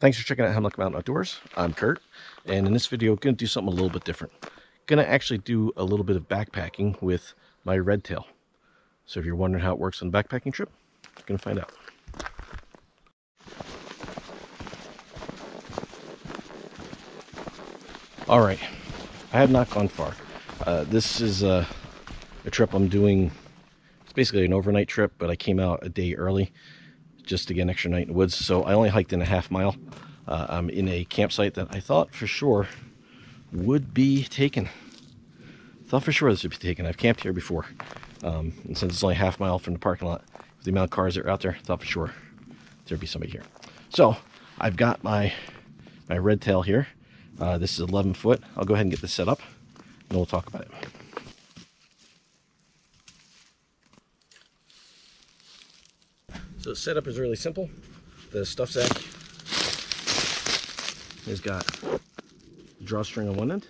Thanks for checking out Hemlock Mountain Outdoors. I'm Kurt, and in this video, I'm going to do something a little bit different. Going to actually do a little bit of backpacking with my RedTail. So if you're wondering how it works on a backpacking trip, you're going to find out. All right, I have not gone far. This is a trip I'm doing. It's basically an overnight trip, but I came out a day early just to get an extra night in the woods. So I only hiked in a half mile. I'm in a campsite that I thought for sure would be taken. Thought for sure this would be taken. I've camped here before. And since it's only a half mile from the parking lot, with the amount of cars that are out there, I thought for sure there'd be somebody here. So I've got my RedTail here. This is 11 foot. I'll go ahead and get this set up and we'll talk about it. So the setup is really simple. The stuff sack has got a drawstring on one end,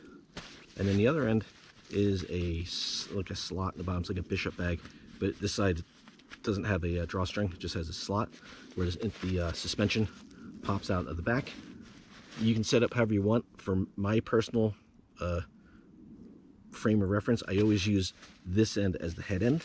and then the other end is like a slot in the bottom. It's like a bishop bag, but this side doesn't have a drawstring. It just has a slot where the suspension pops out of the back. You can set up however you want. For my personal frame of reference, I always use this end as the head end.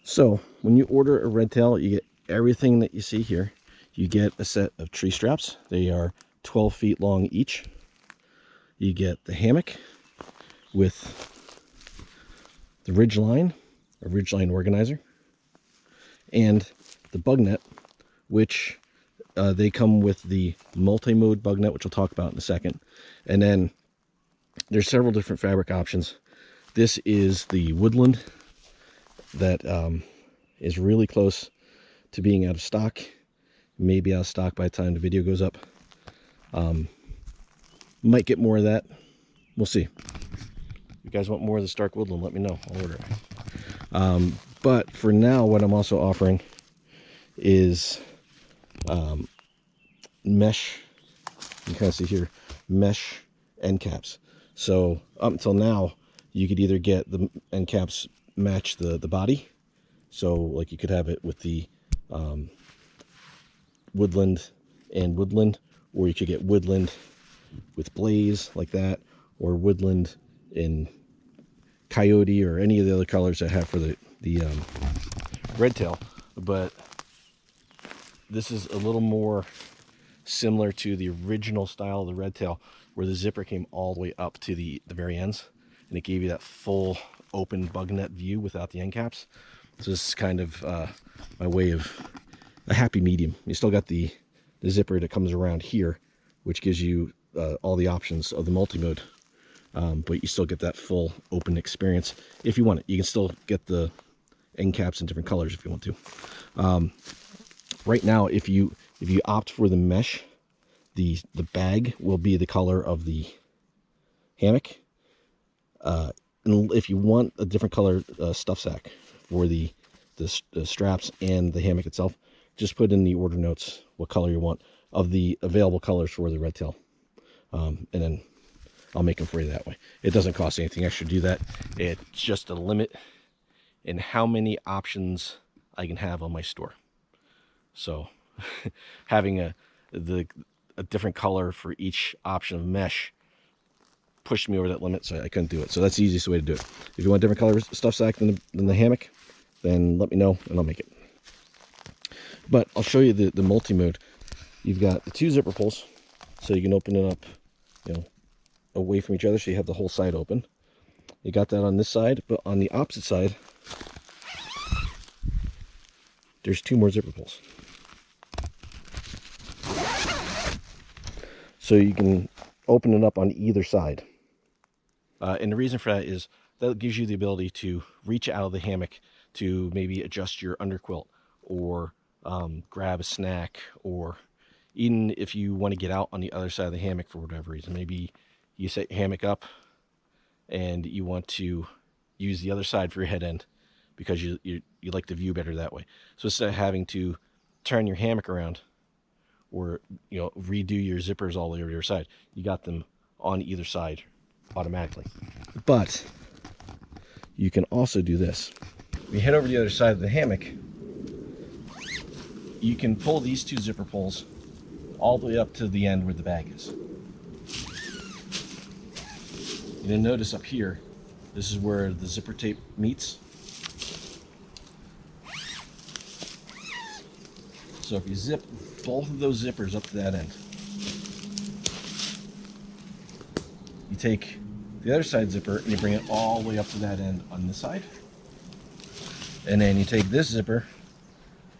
So when you order a RedTail, you get everything that you see here. You get a set of tree straps. They are 12 feet long each. You get the hammock with the ridgeline, a ridgeline organizer, and the bug net, which they come with the multi-mode bug net, which we'll talk about in a second. And then there's several different fabric options. This is the woodland that is really close to being out of stock. Maybe out of stock by the time the video goes up. Might get more of that. We'll see. If you guys want more of the Stark Woodland, let me know. I'll order it. But for now, what I'm also offering is mesh. You can kind of see here, mesh end caps. So up until now, you could either get the end caps match the body, so like you could have it with the woodland and woodland, or you could get woodland with blaze like that, or woodland in coyote, or any of the other colors I have for the RedTail. But this is a little more similar to the original style of the RedTail, where the zipper came all the way up to the very ends, and it gave you that full open bug net view without the end caps. So this is kind of my way of a happy medium. You still got the zipper that comes around here, which gives you all the options of the multi-mode, but you still get that full open experience if you want it. You can still get the end caps in different colors if you want to. Right now, if you opt for the mesh, the bag will be the color of the hammock. And if you want a different color stuff sack for the straps and the hammock itself, just put in the order notes what color you want of the available colors for the RedTail, and then I'll make them for you that way. It doesn't cost anything extra to do that. It's just a limit in how many options I can have on my store. So having a different color for each option of mesh pushed me over that limit, so I couldn't do it. So that's the easiest way to do it. If you want different color stuff sack than the hammock, then let me know and I'll make it. But I'll show you the multi-mode. You've got the 2 zipper pulls, so you can open it up, you know, away from each other, so you have the whole side open. You got that on this side, but on the opposite side, there's 2 more zipper pulls. So you can open it up on either side. And the reason for that is that gives you the ability to reach out of the hammock to maybe adjust your underquilt, or grab a snack, or even if you want to get out on the other side of the hammock for whatever reason. Maybe you set your hammock up and you want to use the other side for your head end because you like the view better that way. So instead of having to turn your hammock around or, you know, redo your zippers all the way over your side, you got them on either side automatically. But you can also do this. When you head over to the other side of the hammock, you can pull these 2 zipper pulls all the way up to the end where the bag is. You'll notice up here, this is where the zipper tape meets. So if you zip both of those zippers up to that end, you take the other side zipper and you bring it all the way up to that end on this side. And then you take this zipper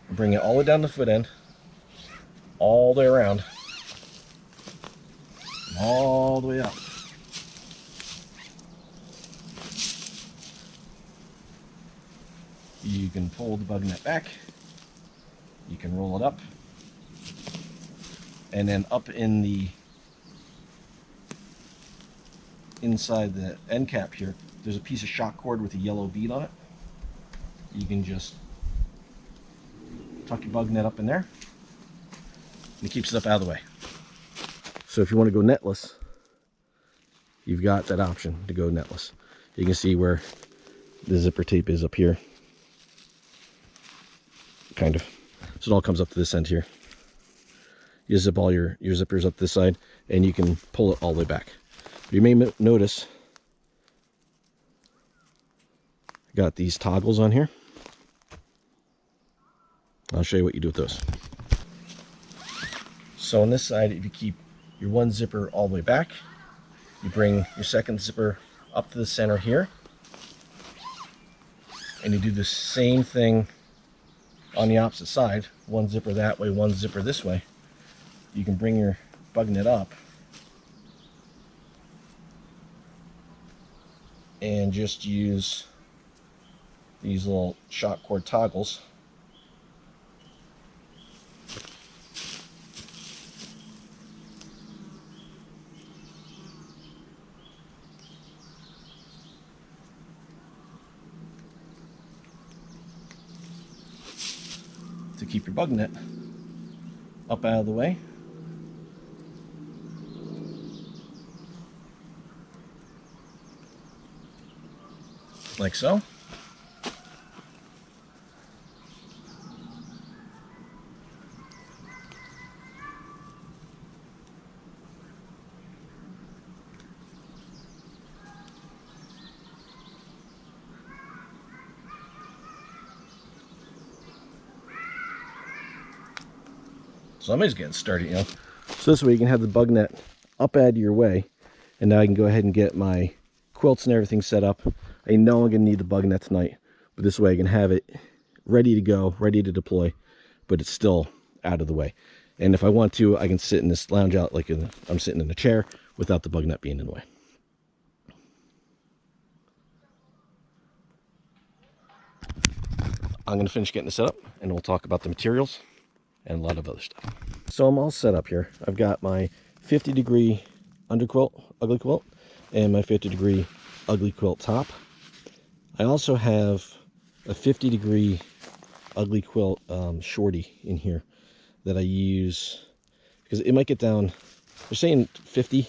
and bring it all the way down the foot end, all the way around, all the way up. You can pull the bug net back, you can roll it up, and then up in the inside the end cap here, there's a piece of shock cord with a yellow bead on it. You can just tuck your bug net up in there, and it keeps it up out of the way. So if you want to go netless, you've got that option to go netless. You can see where the zipper tape is up here, kind of. So it all comes up to this end here. You zip all your zippers up this side, and you can pull it all the way back. You may notice I got these toggles on here. I'll show you what you do with those. So on this side, if you keep your one zipper all the way back, you bring your second zipper up to the center here, and you do the same thing on the opposite side. One zipper that way, one zipper this way. You can bring your bug net up and just use these little shock cord toggles to keep your bug net up out of the way. Like so. Somebody's getting sturdy, you know. So this way you can have the bug net up out of your way, and now I can go ahead and get my quilts and everything set up. I know I'm gonna need the bug net tonight, but this way I can have it ready to go, ready to deploy, but it's still out of the way. And if I want to, I can sit in this lounge out like I'm sitting in a chair without the bug net being in the way. I'm gonna finish getting this set up, and we'll talk about the materials and a lot of other stuff. So I'm all set up here. I've got my 50-degree underquilt, ugly quilt, and my 50-degree ugly quilt top. I also have a 50-degree ugly quilt shorty in here that I use because it might get down, they're saying 50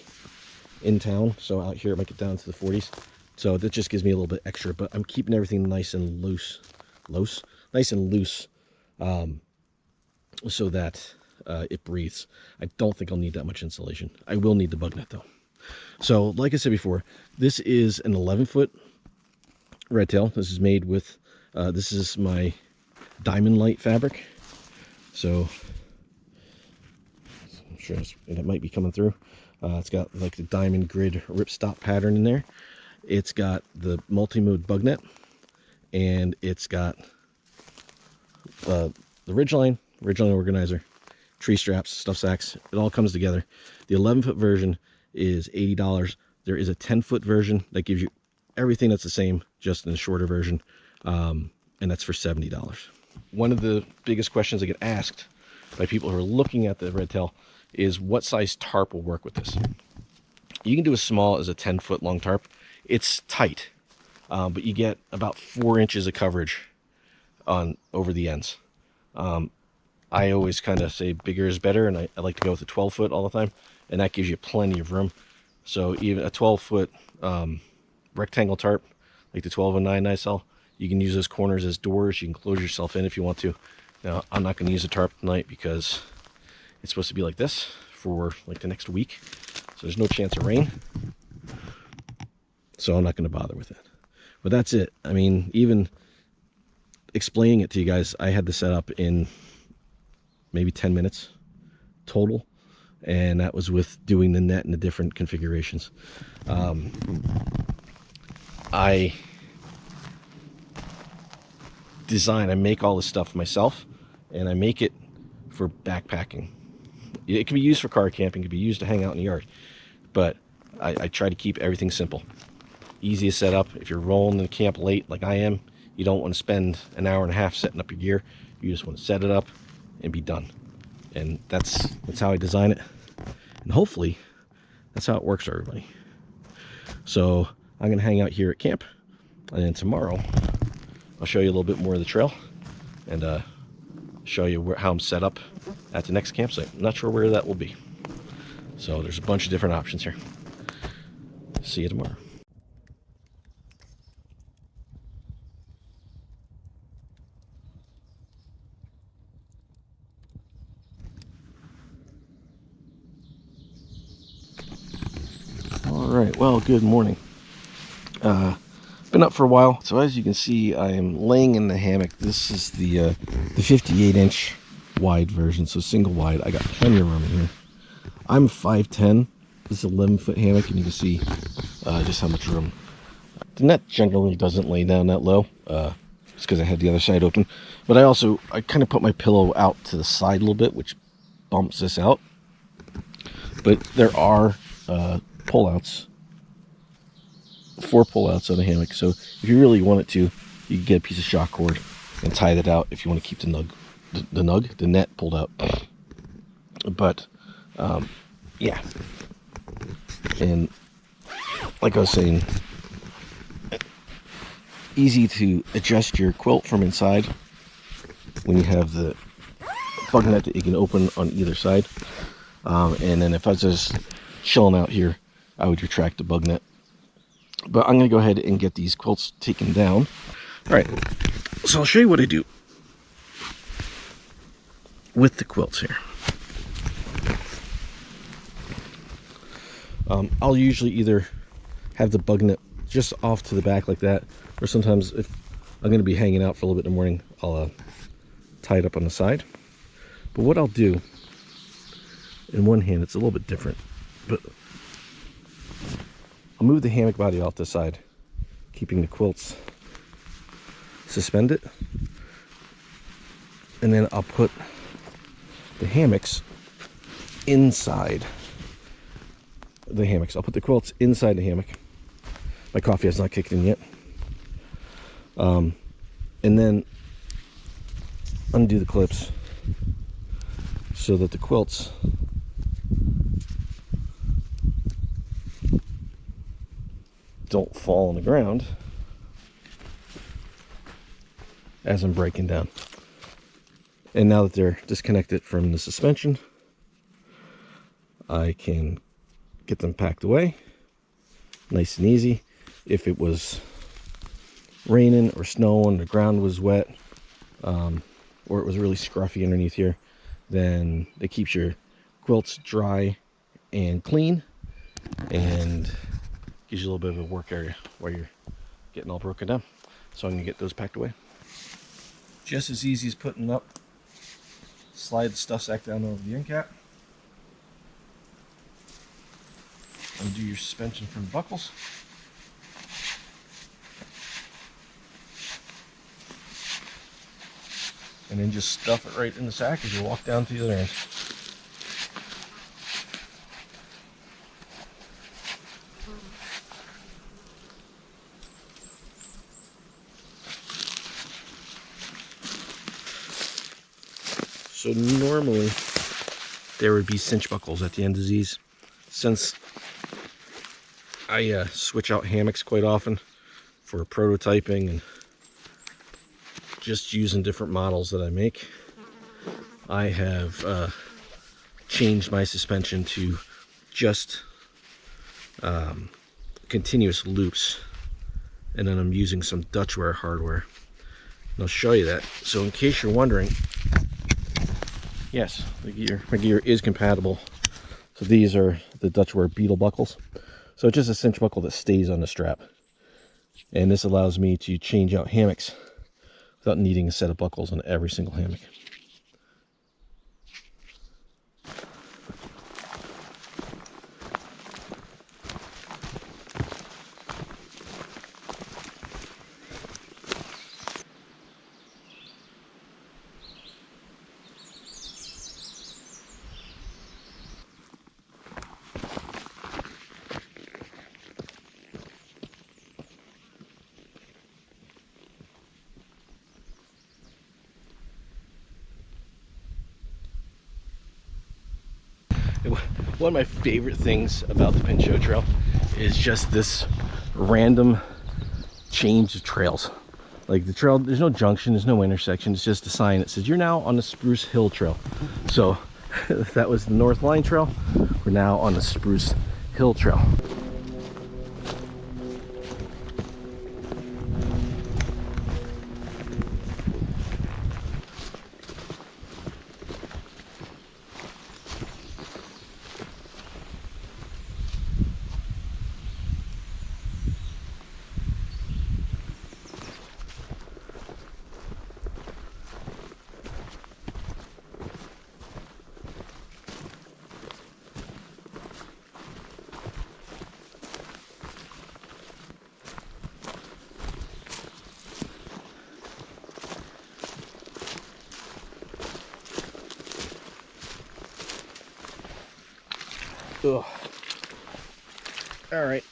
in town, so out here it might get down to the 40s. So that just gives me a little bit extra, but I'm keeping everything nice and loose. Nice and loose. so that it breathes. I don't think I'll need that much insulation. I will need the bug net though. So like I said before, this is an 11-foot RedTail. This is made with, this is my diamond light fabric. So I'm sure it might be coming through. It's got like the diamond grid ripstop pattern in there. It's got the multi-mode bug net, and it's got the ridgeline organizer, tree straps, stuff sacks. It all comes together. The 11-foot version is $80. There is a 10-foot version that gives you everything that's the same, just in a shorter version, and that's for $70. One of the biggest questions I get asked by people who are looking at the RedTail is what size tarp will work with this. You can do as small as a 10-foot long tarp. It's tight, but you get about 4 inches of coverage on over the ends. I always kind of say bigger is better, and I like to go with a 12-foot all the time, and that gives you plenty of room. So even a 12-foot rectangle tarp, like the 1209 I sell, you can use those corners as doors. You can close yourself in if you want to. Now, I'm not going to use a tarp tonight because it's supposed to be like this for like the next week, so there's no chance of rain. So I'm not going to bother with it. But that's it. I mean, even explaining it to you guys, I had this set up in maybe 10 minutes total, and that was with doing the net and the different configurations. I make all this stuff myself, and I make it for backpacking. It can be used for car camping, it can be used to hang out in the yard, but I try to keep everything simple. Easiest setup. If you're rolling in camp late like I am, you don't want to spend an hour and a half setting up your gear. You just want to set it up and be done. And that's how I design it. And hopefully that's how it works for everybody. So I'm going to hang out here at camp, and then tomorrow I'll show you a little bit more of the trail and show you how I'm set up at the next campsite. I'm not sure where that will be. So there's a bunch of different options here. See you tomorrow. All right, well, good morning. Been up for a while, so as you can see, I am laying in the hammock. This is the 58-inch wide version, so single wide. I got plenty of room in here. I'm 5'10". This is an 11-foot hammock, and you can see just how much room. The net generally doesn't lay down that low. It's because I had the other side open. But I kind of put my pillow out to the side a little bit, which bumps this out. But there are pull-outs, 4 pull-outs on the hammock. So if you really wanted to, you could get a piece of shock cord and tie that out if you want to keep the net pulled out. But yeah, and like I was saying, easy to adjust your quilt from inside when you have the bug net that you can open on either side. And then if I was just chilling out here, I would retract the bug net. But I'm going to go ahead and get these quilts taken down. All right, so I'll show you what I do with the quilts here. I'll usually either have the bug net just off to the back like that, or sometimes if I'm going to be hanging out for a little bit in the morning, I'll tie it up on the side. But what I'll do, in one hand, it's a little bit different, but I'll move the hammock body off the side, keeping the quilts suspended, and then I'll put the hammocks inside the hammocks. I'll put the quilts inside the hammock. My coffee has not kicked in yet. And then undo the clips so that the quilts don't fall on the ground as I'm breaking down. And now that they're disconnected from the suspension, I can get them packed away nice and easy. If it was raining or snowing, the ground was wet, or it was really scruffy underneath here, then it keeps your quilts dry and clean, and gives you a little bit of a work area while you're getting all broken down. So I'm gonna get those packed away. Just as easy as putting up. Slide the stuff sack down over the end cap. Undo your suspension from the buckles. And then just stuff it right in the sack as you walk down to the other end. So normally there would be cinch buckles at the end of these. Since I switch out hammocks quite often for prototyping and just using different models that I make, I have changed my suspension to just continuous loops, and then I'm using some Dutchware hardware, and I'll show you that. So in case you're wondering, yes, my gear is compatible. So these are the Dutchware beetle buckles. So it's just a cinch buckle that stays on the strap, and this allows me to change out hammocks without needing a set of buckles on every single hammock. One of my favorite things about the Pinchot Trail is just this random change of trails. Like the trail, there's no junction, there's no intersection, it's just a sign that says you're now on the Spruce Hill Trail. So that was the North Line Trail, we're now on the Spruce Hill Trail. Ugh. All right.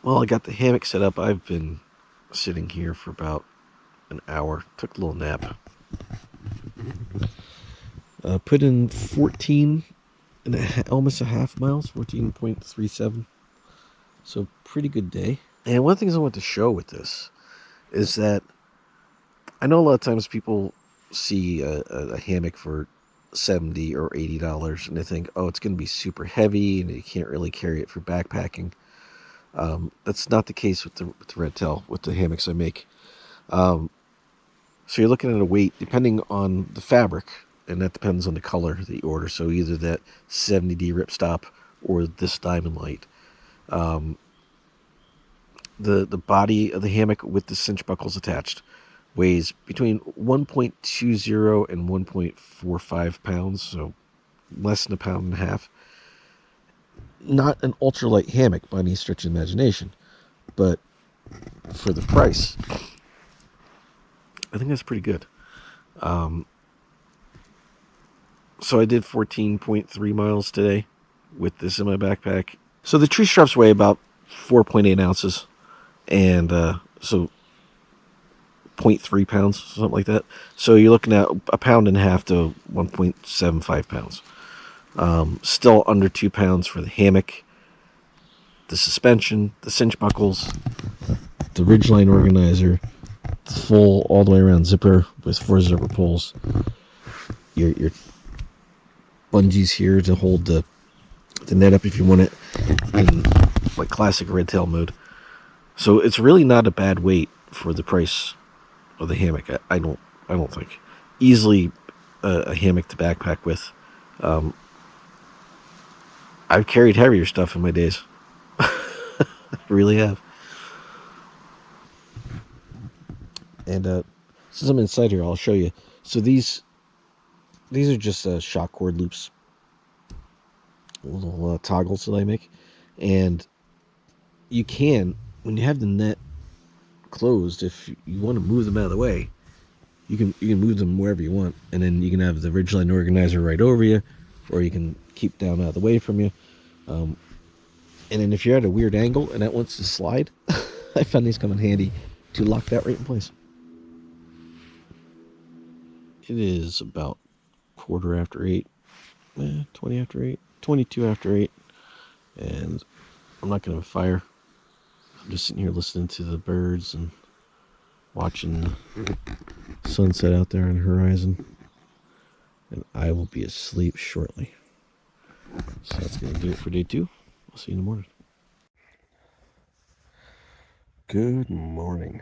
Well, I got the hammock set up. I've been sitting here for about an hour. Took a little nap. Put in 14 and almost a half miles, 14.37. So pretty good day. And one of the things I want to show with this is that I know a lot of times people see a hammock for $70 or $80 and they think, oh, it's going to be super heavy and you can't really carry it for backpacking. That's not the case with the RedTail, with the hammocks I make. So you're looking at a weight depending on the fabric, and that depends on the color that you order. So either that 70D ripstop or this diamond light. The body of the hammock with the cinch buckles attached weighs between 1.20 and 1.45 pounds, so less than a pound and a half. Not an ultralight hammock by any stretch of imagination, but for the price, I think that's pretty good. So I did 14.3 miles today with this in my backpack. So the tree straps weigh about 4.8 ounces. And so 0.3 pounds, something like that. So you're looking at a pound and a half to 1.75 pounds. Still under 2 pounds for the hammock, the suspension, the cinch buckles, the ridgeline organizer, the full all the way around zipper with 4 zipper pulls. Your bungees here to hold the net up if you want it in like classic RedTail mode. So it's really not a bad weight for the price of the hammock. I don't think easily a hammock to backpack with. I've carried heavier stuff in my days. I really have. And since I'm inside here, I'll show you. So these are just shock cord loops, little toggles that I make, and you can, when you have the net closed, if you want to move them out of the way, you can move them wherever you want, and then you can have the ridgeline organizer right over you, or you can keep down out of the way from you. And then if you're at a weird angle and that wants to slide, I found these come in handy to lock that right in place. It is about 8:15, 20 after 8, 22 after 8, and I'm not going to fire. I'm just sitting here listening to the birds and watching the sunset out there on the horizon, and I will be asleep shortly. So that's going to do it for day 2. I'll see you in the morning. Good morning.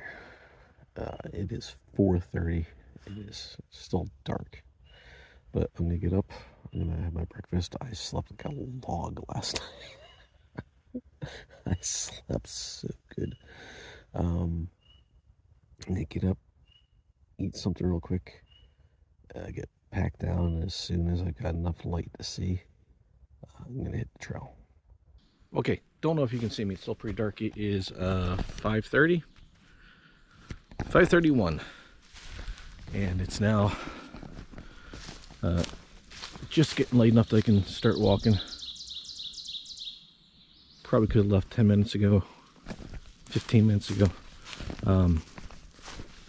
It is 4:30. It is still dark, but I'm going to get up. I'm going to have my breakfast. I slept like a log last night. I slept so good. I'm going to get up, eat something real quick, get packed down, and as soon as I got enough light to see, I'm going to hit the trail. Okay, don't know if you can see me. It's still pretty dark. It is 5:30, 5:31, and it's now just getting late enough that I can start walking. Probably could have left 10 minutes ago, 15 minutes ago,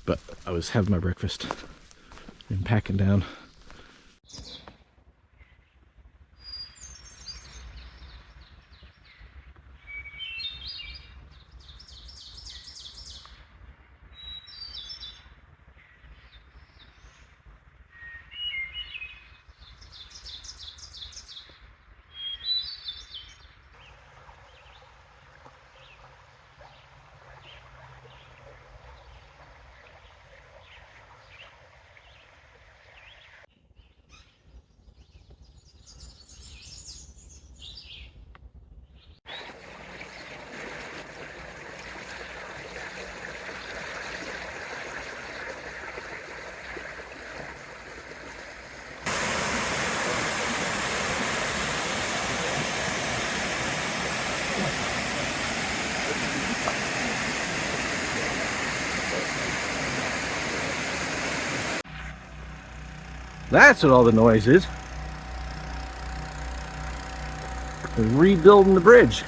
but I was having my breakfast and packing down. That's what all the noise is. They're rebuilding the bridge.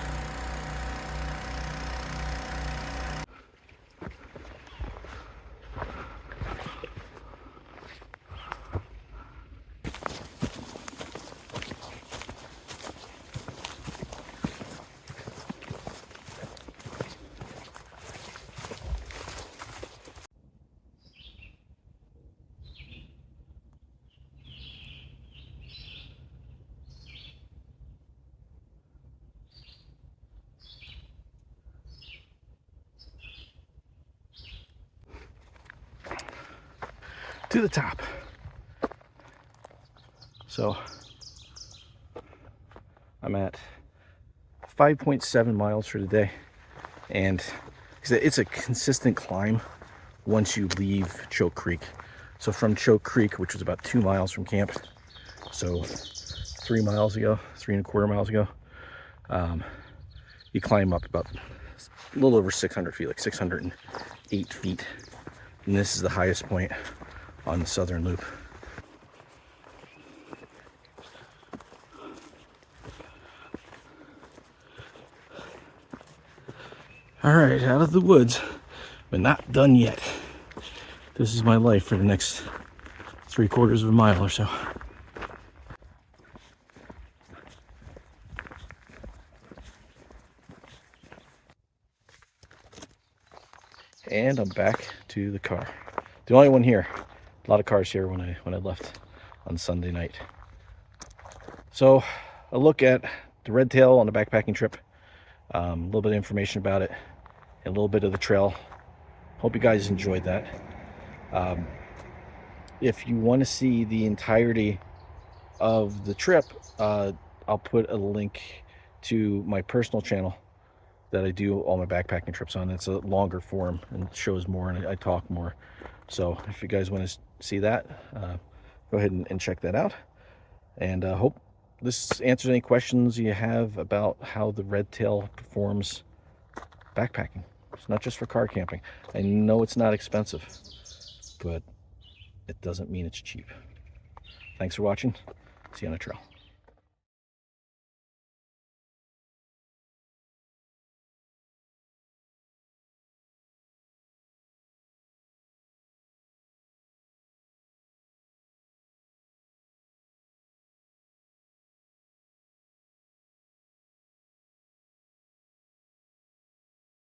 To the top. So I'm at 5.7 miles for today, and it's a consistent climb once you leave Choke Creek. So from Choke Creek, which was about 2 miles from camp, so 3 miles ago, 3.25 miles ago, you climb up about a little over 600 feet, like 608 feet, and this is the highest point on the southern loop. All right, out of the woods, but not done yet. This is my life for the next 3/4 of a mile or so. And I'm back to the car. The only one here. A lot of cars here when I left on Sunday night. So a look at the RedTail on the backpacking trip. A little bit of information about it, and a little bit of the trail. Hope you guys enjoyed that. If you want to see the entirety of the trip, I'll put a link to my personal channel that I do all my backpacking trips on. It's a longer form and shows more, and I talk more. So if you guys want to see that, go ahead and check that out. And hope this answers any questions you have about how the RedTail performs backpacking. It's not just for car camping. I know it's not expensive, but it doesn't mean it's cheap. Thanks for watching. See you on the trail.